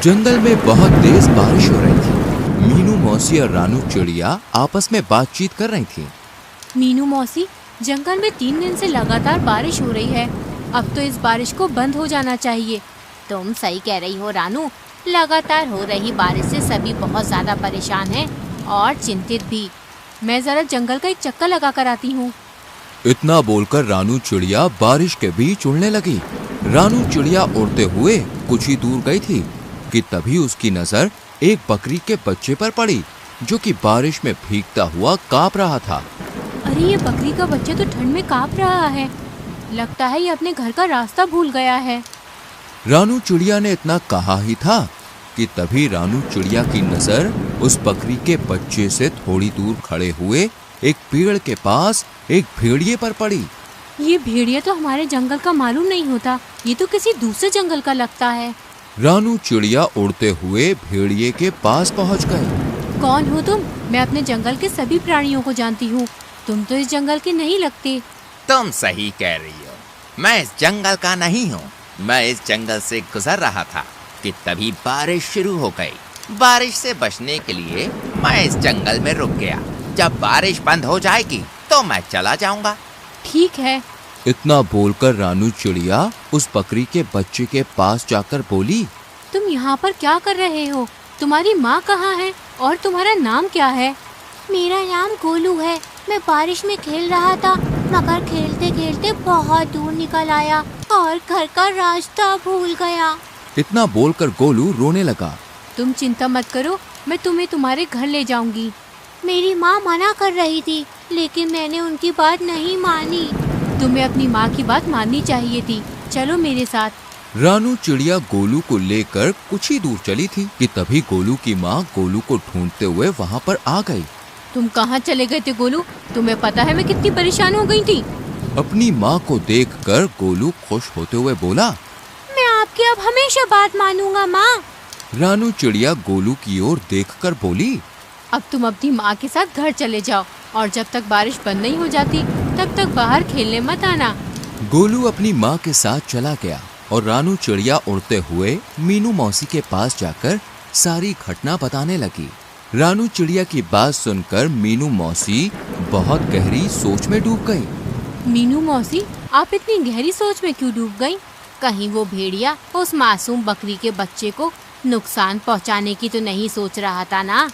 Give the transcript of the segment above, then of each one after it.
जंगल में बहुत तेज बारिश हो रही थी। मीनू मौसी और रानू चिड़िया आपस में बातचीत कर रही थी। मीनू मौसी, जंगल में 3 दिन से लगातार बारिश हो रही है। अब तो इस बारिश को बंद हो जाना चाहिए। तुम सही कह रही हो रानू, लगातार हो रही बारिश से सभी बहुत ज्यादा परेशान हैं और चिंतित भी। मैं जरा जंगल का एक चक्कर लगा कर आती हूँ। इतना बोलकर रानू चिड़िया बारिश के बीच उड़ने लगी। रानू चिड़िया उड़ते हुए कुछ ही दूर गई थी कि तभी उसकी नजर एक बकरी के बच्चे पर पड़ी, जो कि बारिश में भीगता हुआ कांप रहा था। अरे, ये बकरी का बच्चा तो ठंड में कांप रहा है। लगता है ये अपने घर का रास्ता भूल गया है। रानू चिड़िया ने इतना कहा ही था कि तभी रानू चिड़िया की नजर उस बकरी के बच्चे से थोड़ी दूर खड़े हुए एक पेड़ के पास एक भेड़िए पर पड़ी। ये भेड़िया तो हमारे जंगल का मालूम नहीं होता, ये तो किसी दूसरे जंगल का लगता है। रानू चिड़िया उड़ते हुए भेड़िए के पास पहुंच गई। कौन हो तुम? मैं अपने जंगल के सभी प्राणियों को जानती हूँ। तुम तो इस जंगल के नहीं लगते। तुम सही कह रही हो, मैं इस जंगल का नहीं हूँ। मैं इस जंगल से गुजर रहा था कि तभी बारिश शुरू हो गई। बारिश से बचने के लिए मैं इस जंगल में रुक गया। जब बारिश बंद हो जाएगी तो मैं चला जाऊंगा। ठीक है। इतना बोलकर रानू चिड़िया उस बकरी के बच्चे के पास जाकर बोली, तुम यहाँ पर क्या कर रहे हो? तुम्हारी माँ कहाँ है और तुम्हारा नाम क्या है? मेरा नाम गोलू है। मैं बारिश में खेल रहा था, मगर खेलते खेलते बहुत दूर निकल आया और घर का रास्ता भूल गया। इतना बोलकर गोलू रोने लगा। तुम चिंता मत करो, मैं तुम्हें तुम्हारे घर ले जाऊंगी। मेरी माँ मना कर रही थी, लेकिन मैंने उनकी बात नहीं मानी। तुम्हें अपनी माँ की बात माननी चाहिए थी। चलो मेरे साथ। रानू चिड़िया गोलू को लेकर कुछ ही दूर चली थी कि तभी गोलू की माँ गोलू को ढूंढते हुए वहाँ पर आ गई। तुम कहाँ चले गए थे गोलू? तुम्हें पता है मैं कितनी परेशान हो गई थी। अपनी माँ को देखकर गोलू खुश होते हुए बोला, मैं आपकी अब हमेशा बात मानूंगा माँ। रानू चिड़िया गोलू की ओर देखकर बोली, अब तुम अपनी माँ के साथ घर चले जाओ और जब तक बारिश बंद नहीं हो जाती तब तक बाहर खेलने मत आना। गोलू अपनी माँ के साथ चला गया और रानू चिड़िया उड़ते हुए मीनू मौसी के पास जाकर सारी घटना बताने लगी। रानू चिड़िया की बात सुनकर मीनू मौसी बहुत गहरी सोच में डूब गई। मीनू मौसी, आप इतनी गहरी सोच में क्यों डूब गई? कहीं वो भेड़िया उस मासूम बकरी के बच्चे को नुकसान पहुंचाने की तो नहीं सोच रहा था ना?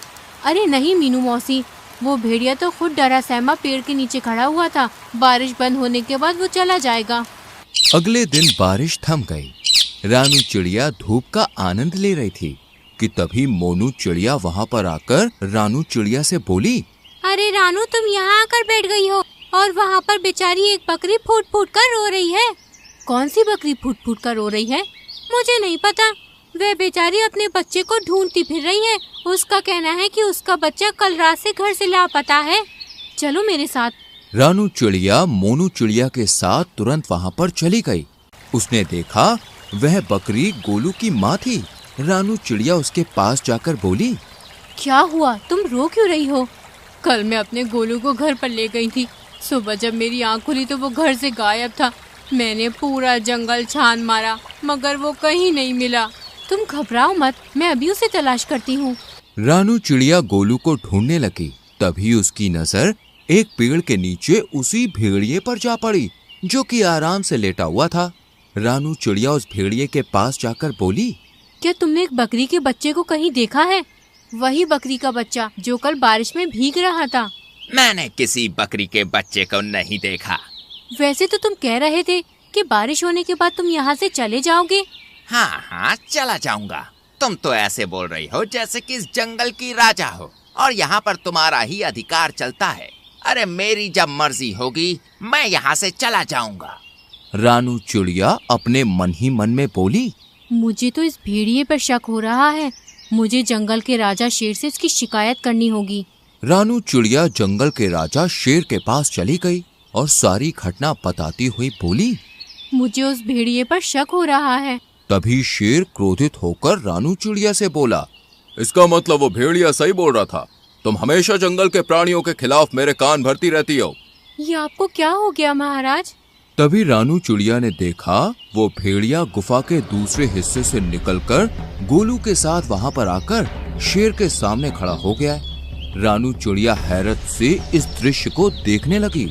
अरे नहीं मीनू मौसी, वो भेड़िया तो खुद डरा सहमा पेड़ के नीचे खड़ा हुआ था। बारिश बंद होने के बाद वो चला जाएगा। अगले दिन बारिश थम गई। रानू चिड़िया धूप का आनंद ले रही थी कि तभी मोनू चिड़िया वहाँ पर आकर रानू चिड़िया से बोली, अरे रानू, तुम यहाँ आकर बैठ गई हो और वहाँ पर बेचारी एक बकरी फूट फूट कर रो रही है। कौन सी बकरी फूट फूट कर रो रही है? मुझे नहीं पता। वह बेचारी अपने बच्चे को ढूंढती फिर रही है। उसका कहना है कि उसका बच्चा कल रात से घर से लापता है। चलो मेरे साथ। रानू चिड़िया मोनू चिड़िया के साथ तुरंत वहाँ पर चली गई। उसने देखा वह बकरी गोलू की माँ थी। रानू चिड़िया उसके पास जाकर बोली, क्या हुआ? तुम रो क्यों रही हो? कल मैं अपने गोलू को घर पर ले गई थी। सुबह जब मेरी आँख खुली तो वो घर से गायब था। मैंने पूरा जंगल छान मारा मगर वो कहीं नहीं मिला। तुम घबराओ मत, मैं अभी उसे तलाश करती हूँ। रानू चिड़िया गोलू को ढूंढने लगी। तभी उसकी नजर एक पेड़ के नीचे उसी भेड़िए पर जा पड़ी, जो कि आराम से लेटा हुआ था। रानू चिड़िया उस भेड़िए के पास जाकर बोली, क्या तुमने एक बकरी के बच्चे को कहीं देखा है? वही बकरी का बच्चा जो कल बारिश में भीग रहा था। मैंने किसी बकरी के बच्चे को नहीं देखा। वैसे तो तुम कह रहे थे कि बारिश होने के बाद तुम यहाँ से चले जाओगे। हाँ, चला जाऊंगा। तुम तो ऐसे बोल रही हो जैसे कि इस जंगल की राजा हो और यहाँ पर तुम्हारा ही अधिकार चलता है। अरे मेरी जब मर्जी होगी मैं यहाँ से चला जाऊंगा। रानू चिड़िया अपने मन ही मन में बोली, मुझे तो इस भेड़िए पर शक हो रहा है। मुझे जंगल के राजा शेर से इसकी शिकायत करनी होगी। रानू चिड़िया जंगल के राजा शेर के पास चली गई और सारी घटना बताती हुई बोली, मुझे उस भेड़िए पर शक हो रहा है। तभी शेर क्रोधित होकर रानू चिड़िया से बोला, इसका मतलब वो भेड़िया सही बोल रहा था। तुम हमेशा जंगल के प्राणियों के खिलाफ मेरे कान भरती रहती हो। ये आपको क्या हो गया महाराज? तभी रानू चिड़िया ने देखा वो भेड़िया गुफा के दूसरे हिस्से से निकलकर गोलू के साथ वहां पर आकर शेर के सामने खड़ा हो गया है। रानू चिड़िया हैरत से इस दृश्य को देखने लगी।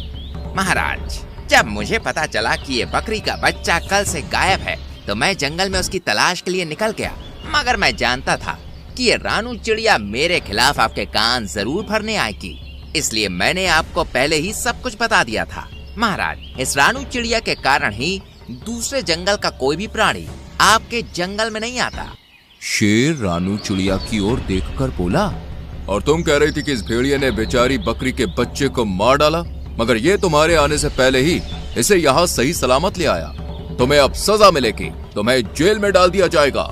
महाराज, जब मुझे पता चला कि ये बकरी का बच्चा कल से गायब है तो मैं जंगल में उसकी तलाश के लिए निकल गया, मगर मैं जानता था कि ये रानू चिड़िया मेरे खिलाफ आपके कान जरूर भरने आएगी, इसलिए मैंने आपको पहले ही सब कुछ बता दिया था। महाराज, इस रानू चिड़िया के कारण ही दूसरे जंगल का कोई भी प्राणी आपके जंगल में नहीं आता। शेर रानू चिड़िया की ओर देखकर बोला, और तुम कह रही थी कि इस भेड़िए ने बेचारी बकरी के बच्चे को मार डाला, मगर ये तुम्हारे आने से पहले ही इसे यहाँ सही सलामत ले आया। तुम्हें अब सजा मिलेगी, तुम्हें जेल में डाल दिया जाएगा।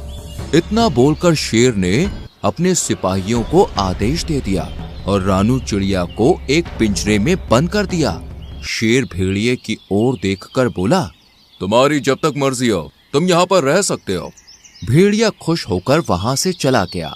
इतना बोलकर शेर ने अपने सिपाहियों को आदेश दे दिया और रानू चिड़िया को एक पिंजरे में बंद कर दिया। शेर भेड़िए की ओर देखकर बोला, तुम्हारी जब तक मर्जी हो तुम यहाँ पर रह सकते हो। भेड़िया खुश होकर वहां से चला गया।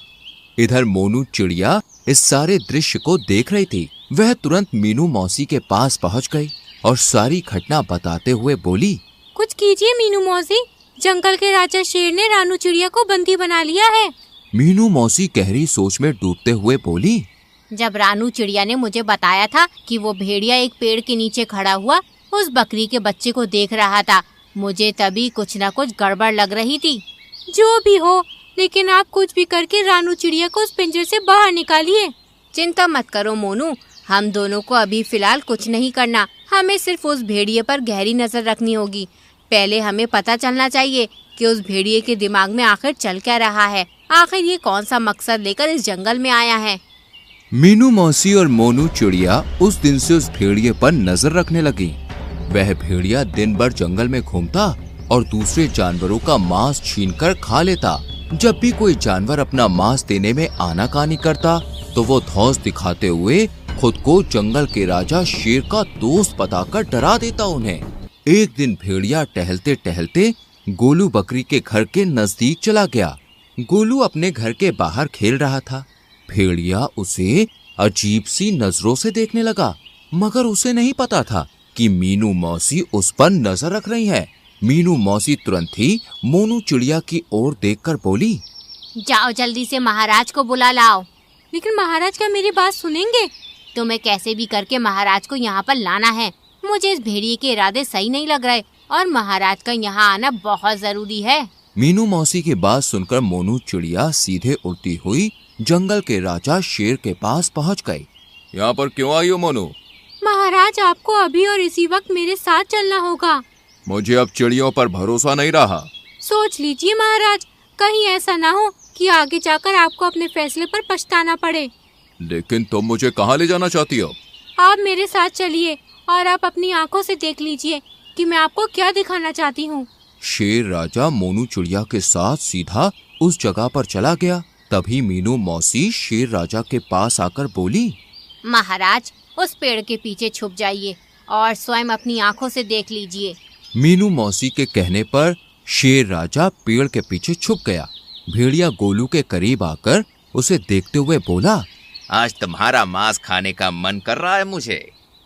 इधर मोनू चिड़िया इस सारे दृश्य को देख रही थी। वह तुरंत मीनू मौसी के पास पहुंच गई और सारी घटना बताते हुए बोली, कुछ कीजिए मीनू मौसी, जंगल के राजा शेर ने रानू चिड़िया को बंदी बना लिया है। मीनू मौसी गहरी सोच में डूबते हुए बोली, जब रानू चिड़िया ने मुझे बताया था कि वो भेड़िया एक पेड़ के नीचे खड़ा हुआ उस बकरी के बच्चे को देख रहा था, मुझे तभी कुछ न कुछ गड़बड़ लग रही थी। जो भी हो, लेकिन आप कुछ भी करके रानू चिड़िया को उस पिंजरे से बाहर निकालिए। चिंता मत करो मोनू, हम दोनों को अभी फिलहाल कुछ नहीं करना, हमें सिर्फ उस भेड़िए पर गहरी नजर रखनी होगी। पहले हमें पता चलना चाहिए कि उस भेड़िए के दिमाग में आखिर चल क्या रहा है, आखिर ये कौन सा मकसद लेकर इस जंगल में आया है। मीनू मौसी और मोनू चिड़िया उस दिन से उस भेड़िए पर नजर रखने लगी। वह भेड़िया दिन भर जंगल में घूमता और दूसरे जानवरों का मांस छीनकर खा लेता। जब भी कोई जानवर अपना मांस देने में आनाकानी करता तो वो धौंस दिखाते हुए खुद को जंगल के राजा शेर का दोस्त बताकर डरा देता उन्हें। एक दिन भेड़िया टहलते टहलते गोलू बकरी के घर के नजदीक चला गया। गोलू अपने घर के बाहर खेल रहा था। भेड़िया उसे अजीब सी नजरों से देखने लगा, मगर उसे नहीं पता था कि मीनू मौसी उस पर नजर रख रही है। मीनू मौसी तुरंत ही मोनू चिड़िया की ओर देखकर बोली, जाओ जल्दी से महाराज को बुला लाओ। लेकिन महाराज क्या मेरी बात सुनेंगे? तुम्हें कैसे भी करके महाराज को यहाँ पर लाना है। मुझे इस भेड़िए के इरादे सही नहीं लग रहे और महाराज का यहाँ आना बहुत जरूरी है। मीनू मौसी की बात सुनकर मोनू चिड़िया सीधे उड़ती हुई जंगल के राजा शेर के पास पहुँच गई। यहाँ पर क्यों आई हो मोनू? महाराज, आपको अभी और इसी वक्त मेरे साथ चलना होगा। मुझे अब चिड़ियों पर भरोसा नहीं रहा। सोच लीजिए महाराज, कहीं ऐसा ना हो कि आगे जाकर आपको अपने फैसले पर पछताना पड़े। लेकिन तुम मुझे कहाँ ले जाना चाहती हो? आप मेरे साथ चलिए और आप अपनी आंखों से देख लीजिए कि मैं आपको क्या दिखाना चाहती हूँ। शेर राजा मोनू चिड़िया के साथ सीधा उस जगह पर चला गया। तभी मीनू मौसी शेर राजा के पास आकर बोली, महाराज, उस पेड़ के पीछे छुप जाइए और स्वयं अपनी आंखों से देख लीजिए। मीनू मौसी के कहने पर शेर राजा पेड़ के पीछे छुप गया। भेड़िया गोलू के करीब आकर उसे देखते हुए बोला, आज तुम्हारा मांस खाने का मन कर रहा है मुझे।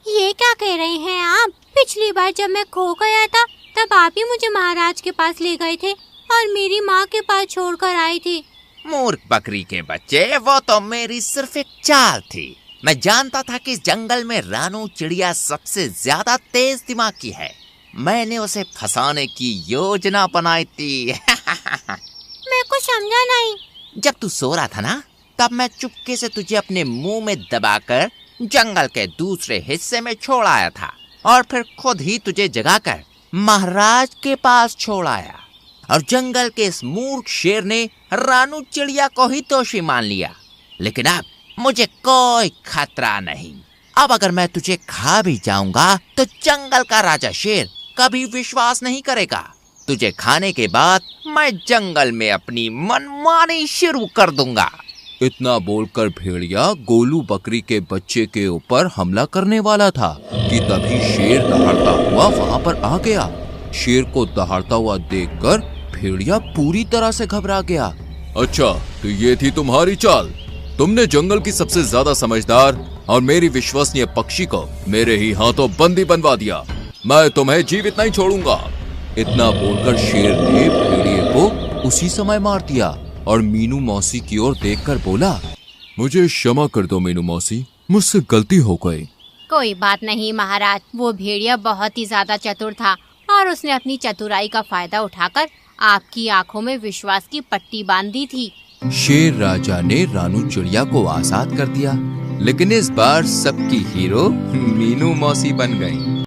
ये क्या कह रहे हैं आप? पिछली बार जब मैं खो गया था तब आप ही मुझे महाराज के पास ले गए थे और मेरी माँ के पास छोड़कर आए थे। मूर्ख बकरी के बच्चे, वो तो मेरी सिर्फ एक चाल थी। मैं जानता था कि इस जंगल में रानू चिड़िया सबसे ज्यादा तेज दिमाग की है। मैंने उसे फंसाने की योजना बनाई थी। मैं कुछ समझा नहीं। जब तू सो रहा था ना, तब मैं चुपके से तुझे अपने मुंह में दबाकर जंगल के दूसरे हिस्से में छोड़ आया था और फिर खुद ही तुझे जगाकर महाराज के पास छोड़ आया। और जंगल के इस मूर्ख शेर ने रानू चिड़िया को ही दोषी मान लिया। लेकिन अब मुझे कोई खतरा नहीं। अब अगर मैं तुझे खा भी जाऊंगा तो जंगल का राजा शेर कभी विश्वास नहीं करेगा। तुझे खाने के बाद मैं जंगल में अपनी मनमानी शुरू कर दूंगा। इतना बोलकर भेड़िया गोलू बकरी के बच्चे के ऊपर हमला करने वाला था कि तभी शेर दहाड़ता हुआ वहां पर आ गया। शेर को दहाड़ता हुआ देखकर भेड़िया पूरी तरह से घबरा गया। अच्छा, तो ये थी तुम्हारी चाल? तुमने जंगल की सबसे ज्यादा समझदार और मेरी विश्वसनीय पक्षी को मेरे ही हाथों बंदी बनवा दिया। मैं तुम्हें जीवित नहीं छोड़ूंगा। इतना बोलकर शेर ने भेड़िए को उसी समय मार दिया और मीनू मौसी की ओर देखकर बोला, मुझे क्षमा कर दो मीनू मौसी, मुझसे गलती हो गई। कोई बात नहीं महाराज, वो भेड़िया बहुत ही ज्यादा चतुर था और उसने अपनी चतुराई का फायदा उठाकर आपकी आंखों में विश्वास की पट्टी बांध दी थी। शेर राजा ने रानू चिड़िया को आजाद कर दिया, लेकिन इस बार सबकी हीरो मीनू मौसी बन गई।